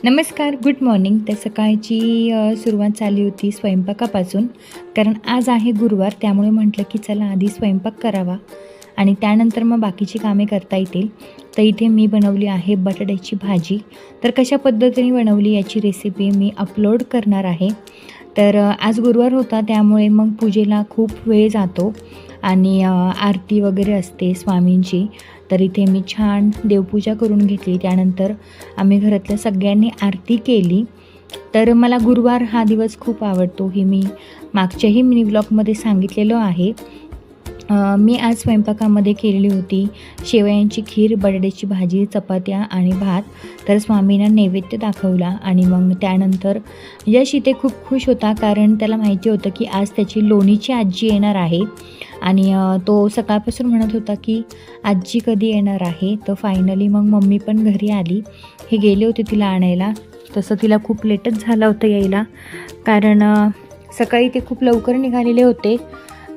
नमस्कार, good morning. तर सकाळची सुरुवात झाली होती स्वयंपाकापासून. कारण आज आहे गुरुवार, त्यामुळे म्हटलं की चला आधी स्वयंपाक करावा आणि त्यानंतर मग बाकीची कामे करता येतील. तर इथे मी बनवली आहे बटाट्याची भाजी. तर कशा पद्धतीने बनवली याची रेसिपी मी अपलोड करणार आहे. तर आज गुरुवार होता, त्यामुळे मग पूजेला खूप वेळ जातो आणि आरती वगैरे असते स्वामींची. तर इथे मी छान देवपूजा करून घेतली. त्यानंतर आम्ही घरातल्या सगळ्यांनी आरती केली. तर मला गुरुवार हा दिवस खूप आवडतो, हे मी मागच्याही मिनी व्लॉगमध्ये सांगितलेलं आहे. मी आज स्वयंपाकामध्ये केलेली होती शेवयांची खीर, बटाट्याची भाजी, चपात्या आणि भात. तर स्वामींना नैवेद्य दाखवला आणि मग त्यानंतर यश इथे खूप खुश होता, कारण त्याला माहिती होतं की आज त्याची लोणीची आजी येणार आहे आणि तो सकाळपासून म्हणत होता की आजी कधी येणार आहे. तर फायनली मग मम्मी पण घरी आली. हे गेले होते तिला आणायला. तसं तिला खूप लेटच झालं होतं यायला, कारण सकाळी ते खूप लवकर निघालेले होते.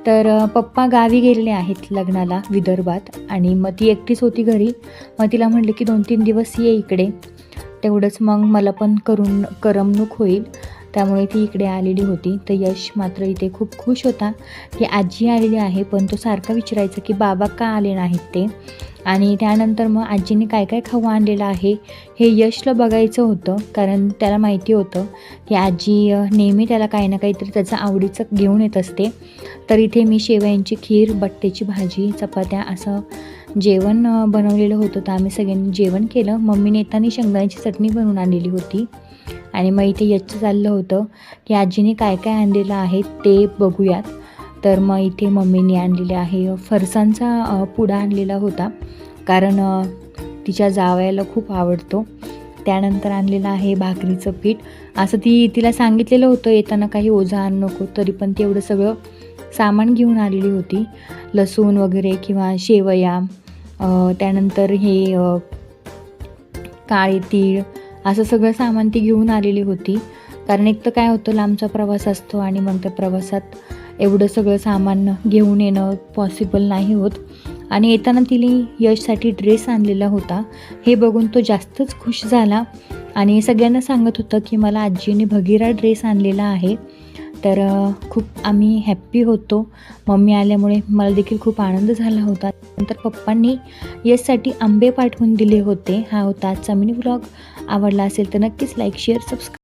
तर पप्पा गावी गेलेले आहेत लग्नाला विदर्भात आणि मग ती एकटीच होती घरी. मग तिला म्हटलं की 2-3 दिवस ये इकडे, तेवढंच मग मला पण करमणूक होईल. त्यामुळे ती इकडे आलेली होती. तर यश मात्र इथे खूप खुश होता की आजी आलेली आहे, पण तो सारखा विचारायचा की बाबा का आले नाहीत ते. आणि त्यानंतर मग आजीने काय काय खाऊ आणलेलं आहे हे यशला बघायचं होतं, कारण त्याला माहिती होतं की आजी नेहमी त्याला काही ना काहीतरी त्याचं आवडीचं घेऊन येत असते. तर इथे मी शेवयांची खीर, बटाट्याची भाजी, चपात्या असं जेवण बनवलेलं होतं. तर आम्ही सगळ्यांनी जेवण केलं. मम्मीने येताना शेंगदाण्याची चटणी बनवून आणलेली होती आणि मग इथे यशचं चाललं होतं की आजीने काय काय आणलेलं आहे ते बघूयात. तर मग इथे मम्मीने आणलेले आहे फरसाणचा पुडा आणलेला होता, कारण तिच्या जावयाला खूप आवडतो. त्यानंतर आणलेलं आहे भाकरीचं पीठ. असं तिला सांगितलेलं होतं येताना काही ओझं आणू नको, तरी पण ती एवढं सगळं सामान घेऊन आलेली होती. लसूण वगैरे किंवा शेवया, त्यानंतर हे काळे तीळ, असं सगळं सामान ती घेऊन आलेली होती. कारण एक तर काय होतं, लांबचा प्रवास असतो आणि मग त्या प्रवासात एवढं सगळं सामान घेऊन येणं पॉसिबल नाही होत. आणि येताना तिने यशसाठी ड्रेस आणलेला होता. हे बघून तो जास्तच खुश झाला आणि सगळ्यांना सांगत होतं की मला आजीने भगीरा ड्रेस आणलेला आहे. तर खूप आम्ही हॅप्पी होतो. मम्मी आल्यामुळे मला देखील खूप आनंद झाला होता. नंतर पप्पांनी यशसाठी आंबे पाठवून दिले होते. हा होता आजचा मिनी व्लॉग. आवडला असेल तर नक्कीच लाईक, शेअर, सबस्क्राईब